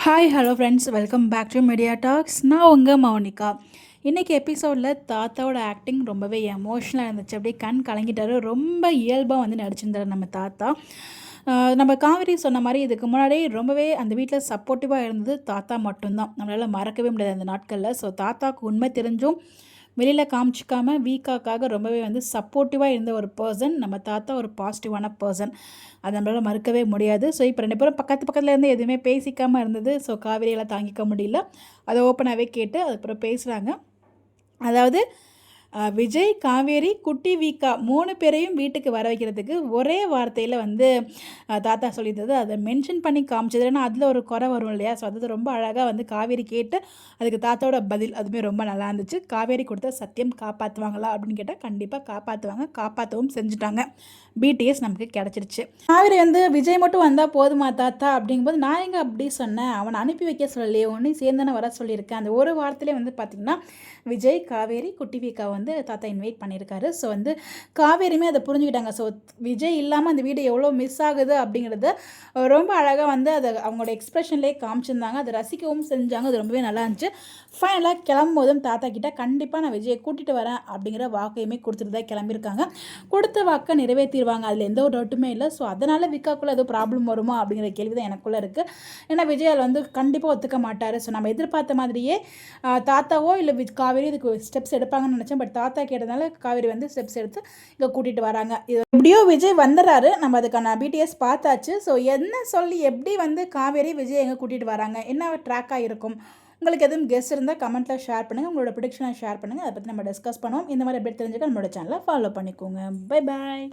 Hi hello friends, welcome back to media talks. நான் உங்கள் மௌனிகா. இன்றைக்கி எபிசோடில் தாத்தாவோட ஆக்டிங் ரொம்பவே எமோஷ்னலாக இருந்துச்சு. அப்படியே கண் கலங்கிட்டாரு. ரொம்ப இயல்பாக வந்து நடிச்சிருந்தார் நம்ம தாத்தா. நம்ம காவேரி சொன்ன மாதிரி இதுக்கு முன்னாடியே ரொம்பவே அந்த வீட்டில் சப்போர்ட்டிவாக இருந்தது தாத்தா மட்டும்தான். நம்மளால் மறக்கவே முடியாது அந்த நாட்களில். ஸோ தாத்தாவுக்கு உண்மை தெரிஞ்சும் வெளியில் காமிச்சிக்காமல் வீக்காக்காக ரொம்பவே வந்து சப்போர்ட்டிவாக இருந்த ஒரு பர்சன் நம்ம தாத்தா. ஒரு பாசிட்டிவான பர்சன், அதை நம்மளால் மறுக்கவே முடியாது. ஸோ இப்போ 2 பேரும் பக்கத்தில் இருந்து எதுவுமே பேசிக்காமல் இருந்தது. ஸோ காவேரியெல்லாம் தாங்கிக்க முடியல. அதை ஓப்பனாகவே கேட்டு அதுக்கப்புறம் பேசுகிறாங்க. அதாவது விஜய், காவேரி, குட்டி வீக்கா 3 பேரையும் வீட்டுக்கு வர வைக்கிறதுக்கு ஒரே வார்த்தையில் வந்து தாத்தா சொல்லியிருந்தது. அதை மென்ஷன் பண்ணி காமிச்சது. ஏன்னா அதில் ஒரு குறை வரும் இல்லையா? ஸோ அது ரொம்ப அழகாக வந்து காவேரி கேட்டு அதுக்கு தாத்தாவோட பதில் அதுவுமே ரொம்ப நல்லா இருந்துச்சு. காவேரி கொடுத்த சத்தியம் காப்பாற்றுவாங்களா அப்படின்னு கேட்டால் கண்டிப்பாக காப்பாற்றுவாங்க. காப்பாற்றவும் செஞ்சுட்டாங்க. பிடிஎஸ் நமக்கு கிடச்சிருச்சு. காவேரி வந்து விஜய் மட்டும் வந்தால் போதுமா தாத்தா அப்படிங்கும்போது, நான் எங்கே அப்படி சொன்னேன், அவனை அனுப்பி வைக்க சொல்லலையே, ஒன்றையும் சேர்ந்தானே வர சொல்லியிருக்கேன். அந்த ஒரு வாரத்திலே வந்து பார்த்திங்கன்னா விஜய், காவேரி, குட்டி வீக்கா வந்து தாத்தா இன்வைட் பண்ணியிருக்காரு. ஸோ வந்து காவேரியுமே அதை புரிஞ்சுக்கிட்டாங்க. ஸோ விஜய் இல்லாமல் அந்த வீடு எவ்வளோ மிஸ் ஆகுது அப்படிங்கிறத ரொம்ப அழகாக வந்து அதை அவங்களோட எக்ஸ்ப்ரெஷன்லேயே காமிச்சிருந்தாங்க. அதை ரசிக்கவும் செஞ்சாங்க. அது ரொம்பவே நல்லா இருந்துச்சு. ஃபைனலாக கிளம்பும் போதும் தாத்தா கிட்ட கண்டிப்பாக நான் விஜயை கூட்டிகிட்டு வரேன் அப்படிங்கிற வாக்கையுமே கொடுத்துட்டு தான் கிளம்பியிருக்காங்க. கொடுத்த வாக்கை நிறைவேற்றிடுவாங்க, அதில் எந்த ஒரு டவுட்டுமே இல்லை. ஸோ அதனால் விக்காக்குள்ளே ஏதோ ப்ராப்ளம் வருமா அப்படிங்கிற கேள்வி தான் எனக்குள்ளே இருக்குது. ஏன்னா விஜய் அதில் வந்து கண்டிப்பாக ஒத்துக்க மாட்டார். ஸோ நம்ம எதிர்பார்த்த மாதிரியே தாத்தாவோ இல்லை காவேரி இதுக்கு ஸ்டெப்ஸ் எடுப்பாங்கன்னு நினச்சேன். பட் தாத்தா கேட்டதுனால காவேரி வந்து ஸ்டெப்ஸ் எடுத்து இங்கே கூட்டிகிட்டு வராங்க. இது எப்படியோ விஜய் வந்துடுறாரு. நம்ம அதுக்கான பிடிஎஸ் பார்த்தாச்சு. ஸோ என்ன சொல்லி எப்படி வந்து காவேரி விஜய் எங்கே கூட்டிகிட்டு வராங்க, என்ன ட்ராக்காக இருக்கும், உங்களுக்கு எதுவும் கெஸ் இருந்தால் கமெண்ட்டில் ஷேர் பண்ணுங்கள். உங்களோட ப்ரெடிக்ஷனை ஷேர் பண்ணுங்கள். அதை பற்றி நம்ம டிஸ்கஸ் பண்ணுவோம். இந்த மாதிரி எப்படி தெரிஞ்சுக்க நம்மளோட சேனலை ஃபாலோ பண்ணிக்கோங்க. Bye bye.